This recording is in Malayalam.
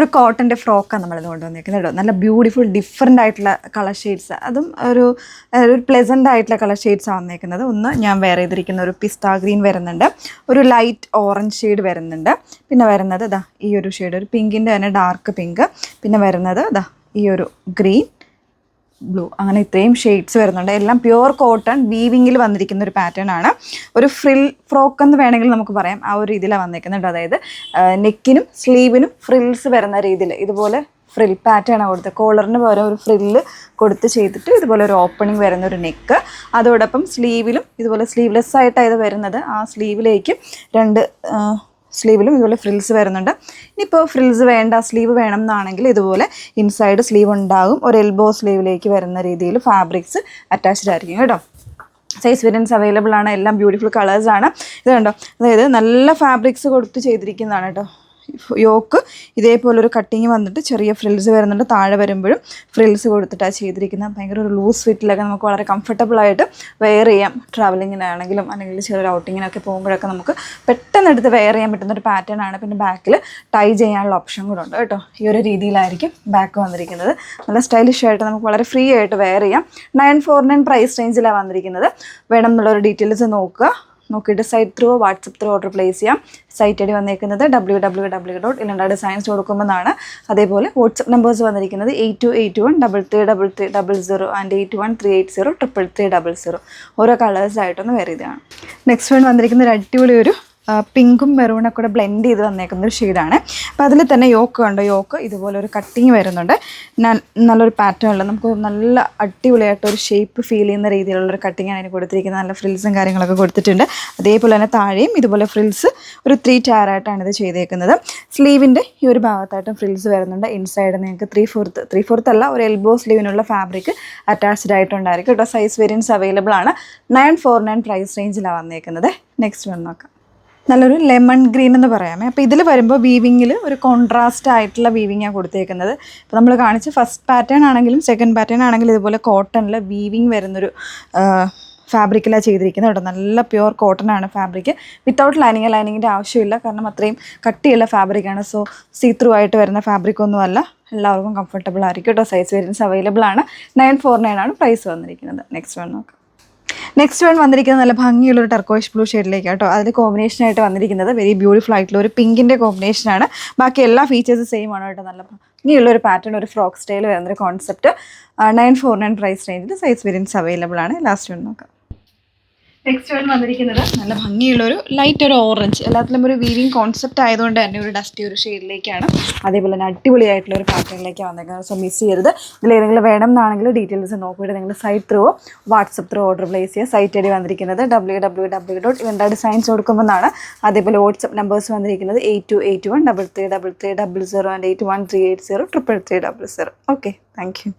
ഒരു കോട്ടൻ്റെ ഫ്രോക്കാണ് നമ്മളിത് കൊണ്ടുവന്നിരിക്കുന്നത് കേട്ടോ. നല്ല ബ്യൂട്ടിഫുൾ ഡിഫറെൻ്റ് ആയിട്ടുള്ള കളർ ഷെയ്ഡ്സ്, അതും ഒരു പ്ലെസൻ്റ് ആയിട്ടുള്ള കളർ ഷെയ്ഡ്സാണ് വന്നിരിക്കുന്നത്. ഒന്ന് ഞാൻ വെയർ ചെയ്തിരിക്കുന്ന ഒരു പിസ്ത ഗ്രീൻ വരുന്നുണ്ട്, ഒരു ലൈറ്റ് ഓറഞ്ച് ഷെയ്ഡ് വരുന്നുണ്ട്, പിന്നെ വരുന്നത് ഇതാ ഈ ഒരു ഷെയ്ഡ്, ഒരു പിങ്കിൻ്റെ തന്നെ ഡാർക്ക് പിങ്ക്, പിന്നെ വരുന്നത് ഇതാ ഈ ഒരു ഗ്രീൻ, ബ്ലൂ, അങ്ങനെ ഇത്രയും ഷെയ്ഡ്സ് വരുന്നുണ്ട്. എല്ലാം പ്യുവർ കോട്ടൺ വീവിങ്ങിൽ വന്നിരിക്കുന്ന ഒരു പാറ്റേൺ ആണ്. ഒരു ഫ്രിൽ ഫ്രോക്ക് എന്ന് വേണമെങ്കിൽ നമുക്ക് പറയാം, ആ ഒരു രീതിയിലാണ് വന്നിരിക്കുന്നുണ്ട്. അതായത് നെക്കിനും സ്ലീവിനും ഫ്രിൽസ് വരുന്ന രീതിയിൽ ഇതുപോലെ ഫ്രിൽ പാറ്റേൺ ആണ് കൊടുത്തത്. കോളറിന് പകരം ഒരു ഫ്രില്ല് കൊടുത്ത് ചെയ്തിട്ട് ഇതുപോലെ ഒരു ഓപ്പണിങ് വരുന്ന ഒരു നെക്ക്, അതോടൊപ്പം സ്ലീവിലും ഇതുപോലെ സ്ലീവ്ലെസ് ആയിട്ടാണ് ഇത് വരുന്നത്. ആ സ്ലീവിലേക്ക് രണ്ട് സ്ലീവിലും ഇതുപോലെ ഫ്രിൽസ് വരുന്നുണ്ട്. ഇനിയിപ്പോൾ ഫ്രിൽസ് വേണ്ട, സ്ലീവ് വേണം എന്നാണെങ്കിൽ ഇതുപോലെ ഇൻസൈഡ് സ്ലീവ് ഉണ്ടാകും. ഒരു എൽബോ സ്ലീവിലേക്ക് വരുന്ന രീതിയിൽ ഫാബ്രിക്സ് അറ്റാച്ച്ഡ് ആയിരിക്കും കേട്ടോ. സൈസ് വേരിയൻസ് അവൈലബിൾ ആണ്. എല്ലാം ബ്യൂട്ടിഫുൾ കളേഴ്സാണ്. ഇത് കണ്ടോ, അതായത് നല്ല ഫാബ്രിക്സ് കൊടുത്ത് ചെയ്തിരിക്കുന്നതാണ് കേട്ടോ. യോക്ക് ഇതേപോലെ ഒരു കട്ടിങ് വന്നിട്ട് ചെറിയ ഫ്രിൽസ് വരുന്നുണ്ട്. താഴെ വരുമ്പോഴും ഫ്രിൽസ് കൊടുത്തിട്ടാണ് ചെയ്തിരിക്കുന്നത്. ഭയങ്കര ഒരു ലൂസ് ഫിറ്റിലൊക്കെ നമുക്ക് വളരെ കംഫർട്ടബിളായിട്ട് വെയർ ചെയ്യാം. ട്രാവലിങ്ങിനാണെങ്കിലും അല്ലെങ്കിൽ ചെറിയൊരു ഔട്ടിങ്ങിനൊക്കെ പോകുമ്പോഴൊക്കെ നമുക്ക് പെട്ടെന്ന് എടുത്ത് വെയർ ചെയ്യാൻ പറ്റുന്ന ഒരു പാറ്റേൺ ആണ്. പിന്നെ ബാക്കിൽ ടൈ ചെയ്യാനുള്ള ഓപ്ഷൻ കൂടെ ഉണ്ട് കേട്ടോ. ഈ ഒരു രീതിയിലായിരിക്കും ബാക്ക് വന്നിരിക്കുന്നത്. നല്ല സ്റ്റൈലിഷ് ആയിട്ട് നമുക്ക് വളരെ ഫ്രീ ആയിട്ട് വെയർ ചെയ്യാം. 949 പ്രൈസ് റേഞ്ചിലാണ് വന്നിരിക്കുന്നത്. വേണം എന്നുള്ളൊരു ഡീറ്റെയിൽസ് നോക്കിയിട്ട് site through WhatsApp through order place ചെയ്യാം. സൈറ്റ് ഐഡി വന്നിരിക്കുന്നത് www.ilandadesigns.com. അതേപോലെ വാട്സപ്പ് നമ്പേഴ്സ് വന്നിരിക്കുന്നത് 8281333300 ആൻഡ് 8138038300. ഓരോ കളേഴ്സായിട്ടൊന്ന് വേറെ ചെയ്തതാണ്. നെക്സ്റ്റ് വൺ വന്നിരിക്കുന്നത് ഒരു അടിപൊളി ഒരു പിങ്കും മെറൂണൊക്കെ കൂടെ ബ്ലെൻഡ് ചെയ്ത് വന്നേക്കുന്ന ഒരു ഷെയ്ഡാണ്. അപ്പോൾ അതിൽ തന്നെ യോക്ക് കണ്ടോ, യോക്ക് ഇതുപോലെ ഒരു കട്ടിങ് വരുന്നുണ്ട്. നല്ലൊരു പാറ്റേണിൽ നമുക്ക് നല്ല അടിപൊളിയായിട്ടൊരു ഷേപ്പ് ഫീൽ ചെയ്യുന്ന രീതിയിലുള്ളൊരു കട്ടിങ്ങാണ് അതിന് കൊടുത്തിരിക്കുന്നത്. നല്ല ഫ്രിൽസും കാര്യങ്ങളൊക്കെ കൊടുത്തിട്ടുണ്ട്. അതേപോലെ തന്നെ താഴെയും ഇതുപോലെ ഫ്രിൽസ് ഒരു 3 ടയറായിട്ടാണ് ഇത് ചെയ്തേക്കുന്നത്. സ്ലീവിൻ്റെ ഈ ഒരു ഭാഗത്തായിട്ടും ഫ്രിൽസ് വരുന്നുണ്ട്. ഇൻസൈഡ് നിങ്ങൾക്ക് 3/4 അല്ല, ഒരു എൽബോ സ്ലീവിനുള്ള ഫാബ്രിക് അറ്റാച്ച്ഡ് ആയിട്ടുണ്ടായിരിക്കും കേട്ടോ. സൈസ് വേരിയൻസ് അവൈലബിൾ ആണ്. 949 പ്രൈസ് റേഞ്ചിലാണ് വന്നേക്കുന്നത്. നെക്സ്റ്റ് വൺ നോക്കാം. നല്ലൊരു ലെമൺ ഗ്രീൻ എന്ന് പറയാമേ. അപ്പോൾ ഇതിൽ വരുമ്പോൾ വീവിങ്ങിൽ ഒരു കോൺട്രാസ്റ്റ് ആയിട്ടുള്ള വീവിങ്ങാണ് കൊടുത്തേക്കുന്നത്. ഇപ്പോൾ നമ്മൾ കാണിച്ച ഫസ്റ്റ് പാറ്റേൺ ആണെങ്കിലും സെക്കൻഡ് പാറ്റേൺ ആണെങ്കിലും ഇതുപോലെ കോട്ടണിൽ വീവിങ് വരുന്നൊരു ഫാബ്രിക്കിലാണ് ചെയ്തിരിക്കുന്നത് കേട്ടോ. നല്ല പ്യുവർ കോട്ടൺ ആണ് ഫാബ്രിക്. വിത്തൗട്ട് ലൈനിങ്ങിൻ്റെ ആവശ്യമില്ല, കാരണം അത്രയും കട്ടിയുള്ള ഫാബ്രിക്കാണ്. സോ സീ ത്രൂ ആയിട്ട് വരുന്ന ഫാബ്രിക്കൊന്നും അല്ല, എല്ലാവർക്കും കംഫർട്ടബിൾ ആയിരിക്കും കേട്ടോ. സൈസ് വേരിയൻസ് അവൈലബിൾ ആണ്. 949 ആണ് പ്രൈസ് വന്നിരിക്കുന്നത്. നെക്സ്റ്റ് വൺ നോക്കാം. നെക്സ്റ്റ് വൺ വന്നിരിക്കുന്നത് നല്ല ഭംഗിയുള്ളൊരു ടർക്കോയിഷ് ബ്ലൂ ഷെയ്ഡിലേക്ക് കേട്ടോ. അതിന് കോമ്പിനേഷനായിട്ട് വന്നിരിക്കുന്നത് വെരി ബ്യൂട്ടിഫുൾ ആയിട്ടുള്ള ഒരു പിങ്കിൻ്റെ കോമ്പിനേഷനാണ്. ബാക്കി എല്ലാ ഫീച്ചേഴ്സും സെയിം ആണ് കേട്ടോ. നല്ല ഭംഗിയുള്ളൊരു പാറ്റേൺ, ഒരു ഫ്രോക്ക് സ്റ്റൈൽ വരുന്നൊരു കോൺസെപ്റ്റ്. 949 പ്രൈസ് റേഞ്ചിൽ സൈസ് വേരിയൻസ് അവൈലബിൾ ആണ്. ലാസ്റ്റ് വൺ നോക്കാം. നെക്സ്റ്റ് വൺ വന്നിരിക്കുന്നത് നല്ല ഭംഗിയുള്ളൊരു ലൈറ്റ് ഒരു ഓറഞ്ച്, എല്ലാത്തിലും ഒരു വീവിങ് കോൺസെപ്റ്റ് ആയതുകൊണ്ട് തന്നെ ഒരു ഡസ്റ്റി ഒരു ഷെയ്ഡിലേക്കാണ്. അതേപോലെ തന്നെ അടിപൊളിയായിട്ടുള്ള ഒരു പാറ്റേണിലേക്ക് വന്നേക്കുന്നത്. സോ മിസ് ചെയ്യരുത്. ഇതിലേതെങ്കിലും വേണം എന്നാണെങ്കിൽ ഡീറ്റെയിൽസ് നോക്കിയിട്ട് നിങ്ങൾ site through WhatsApp through order place ചെയ്യുക. സൈറ്റ് ഐഡി വന്നിരിക്കുന്നത് www.ilandadesigns.com. അതേപോലെ വാട്സപ്പ് നമ്പേഴ്സ് വന്നിരിക്കുന്നത് 8281333300 ആൻഡ് 8138038300. Okay, thank you.